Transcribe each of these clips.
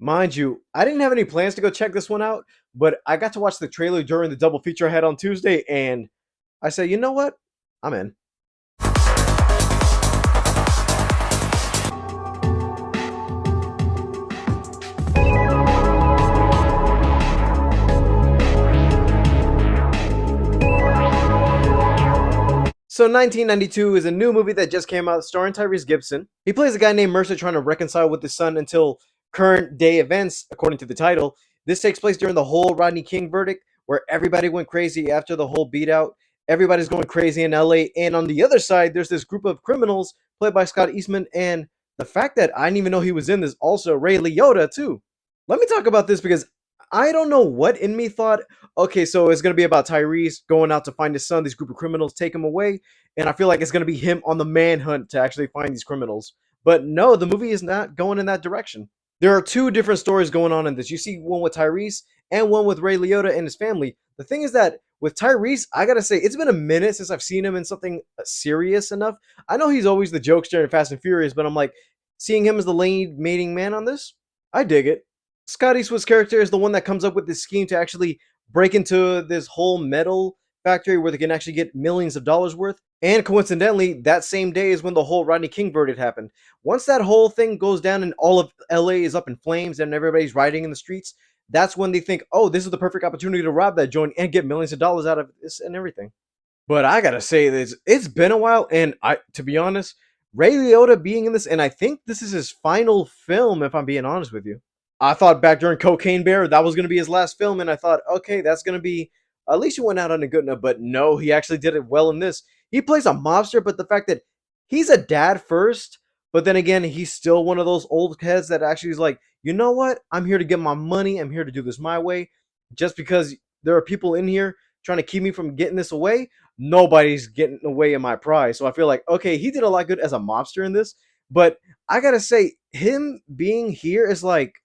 Mind you, I didn't have any plans to go check this one out, but I got to watch the trailer during the double feature I had on Tuesday, and I said, you know what? I'm in. So 1992 is a new movie that just came out starring Tyrese Gibson. He plays a guy named Mercer trying to reconcile with his son until current day events, according to the title. This takes place during the whole Rodney King verdict, where everybody went crazy after the whole beat out. Everybody's going crazy in LA. And on the other side, there's this group of criminals played by Scott Eastman. And the fact that I didn't even know he was in this also Ray Liotta, too. Let me talk about this because I don't know what in me thought, okay, so it's going to be about Tyrese going out to find his son. These group of criminals take him away. And I feel like it's going to be him on the manhunt to actually find these criminals. But no, the movie is not going in that direction. There are two different stories going on in this. You see one with Tyrese and one with Ray Liotta and his family. The thing is that with Tyrese, I gotta say, it's been a minute since I've seen him in something serious enough. I know he's always the jokester in Fast and Furious, but I'm like, seeing him as the lead mating man on this, I dig it. Scott Eastwood's character is the one that comes up with this scheme to actually break into this whole metal factory where they can actually get millions of dollars worth. And coincidentally, that same day is when the whole Rodney King verdict happened. Once that whole thing goes down and all of LA is up in flames and everybody's rioting in the streets, that's when they think, oh, this is the perfect opportunity to rob that joint and get millions of dollars out of this and everything. But I gotta say this, it's been a while, and to be honest, Ray Liotta being in this, and I think this is his final film, if I'm being honest with you. I thought back during Cocaine Bear that was gonna be his last film, and I thought, okay, that's gonna be at least he went out on a good note. But no, he actually did it well in this. He plays a mobster, but the fact that he's a dad first, but then again, he's still one of those old heads that actually is like, you know what? I'm here to get my money. I'm here to do this my way. Just because there are people in here trying to keep me from getting this away, nobody's getting away in my prize. So I feel like, okay, he did a lot good as a mobster in this, but I gotta say, him being here is like,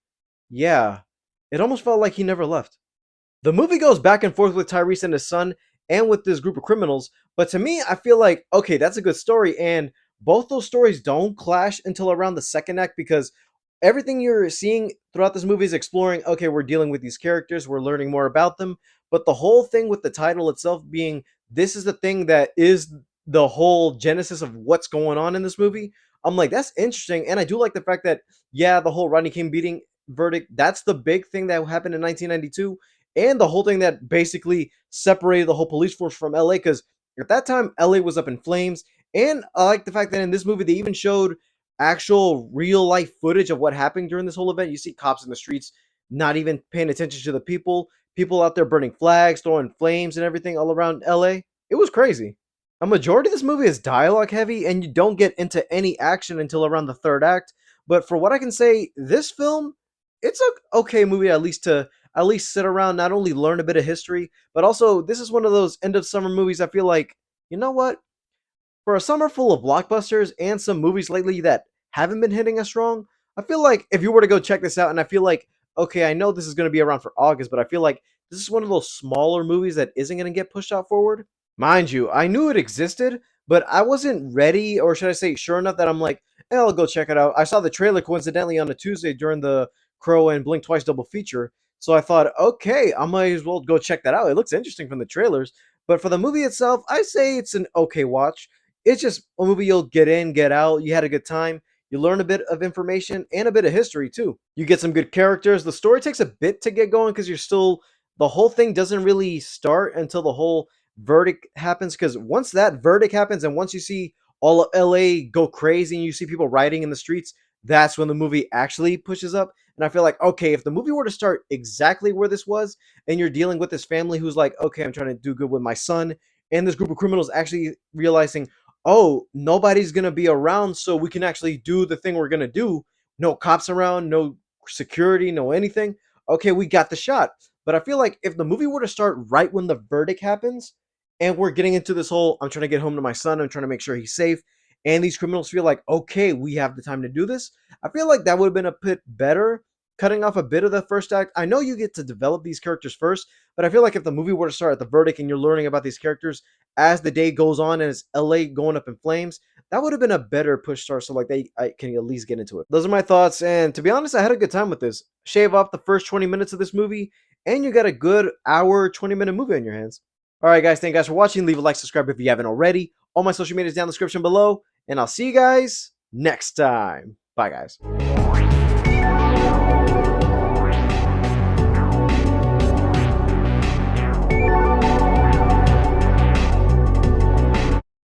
yeah, it almost felt like he never left. The movie goes back and forth with Tyrese and his son and with this group of criminals, but to me, I feel like, okay, that's a good story. And both those stories don't clash until around the second act because everything you're seeing throughout this movie is exploring, okay, we're dealing with these characters, we're learning more about them. But the whole thing with the title itself being this is the thing that is the whole genesis of what's going on in this movie, I'm like, that's interesting. And I do like the fact that, yeah, the whole Rodney King beating verdict, that's the big thing that happened in 1992 and the whole thing that basically separated the whole police force from LA because at that time LA was up in flames. And I like the fact that in this movie they even showed actual real life footage of what happened during this whole event. You see cops in the streets not even paying attention to the people out there burning flags, throwing flames and everything all around LA. It was crazy. A majority of this movie is dialogue heavy and you don't get into any action until around the third act. But for what I can say, this film, it's a okay movie to at least sit around, not only learn a bit of history, but also this is one of those end of summer movies I feel like, you know what? For a summer full of blockbusters and some movies lately that haven't been hitting us strong, I feel like if you were to go check this out, and I feel like, okay, I know this is going to be around for August, but I feel like this is one of those smaller movies that isn't going to get pushed out forward. Mind you, I knew it existed, but I wasn't ready, or should I say, sure enough that I'm like, I'll go check it out. I saw the trailer coincidentally on a Tuesday during the Crow and Blink Twice double feature, so I thought, okay, I might as well go check that out. It looks interesting from the trailers, but for the movie itself, I say it's an okay watch. It's just a movie you'll get in, get out. You had a good time. You learn a bit of information and a bit of history too. You get some good characters. The story takes a bit to get going because you're still the whole thing doesn't really start until the whole verdict happens. Because once that verdict happens and once you see all of LA go crazy and you see people rioting in the streets, that's when the movie actually pushes up. And I feel like, okay, if the movie were to start exactly where this was, and you're dealing with this family who's like, okay, I'm trying to do good with my son, and this group of criminals actually realizing, oh, nobody's gonna be around, so we can actually do the thing we're gonna do. No cops around, no security, no anything. Okay, we got the shot. But I feel like if the movie were to start right when the verdict happens, and we're getting into this whole, I'm trying to get home to my son, I'm trying to make sure he's safe, and these criminals feel like, okay, we have the time to do this. I feel like that would have been a bit better. cutting off a bit of the first act. I know you get to develop these characters first, but I feel like if the movie were to start at the verdict and you're learning about these characters as the day goes on and it's LA going up in flames, that would have been a better push start so like I can at least get into it. Those are my thoughts, and to be honest, I had a good time with this. Shave off the first 20 minutes of this movie and you got a good hour 20-minute movie on your hands. All right, guys, thank you guys for watching. Leave a like, subscribe if you haven't already. All my social media is down in the description below, and I'll see you guys next time. Bye, guys.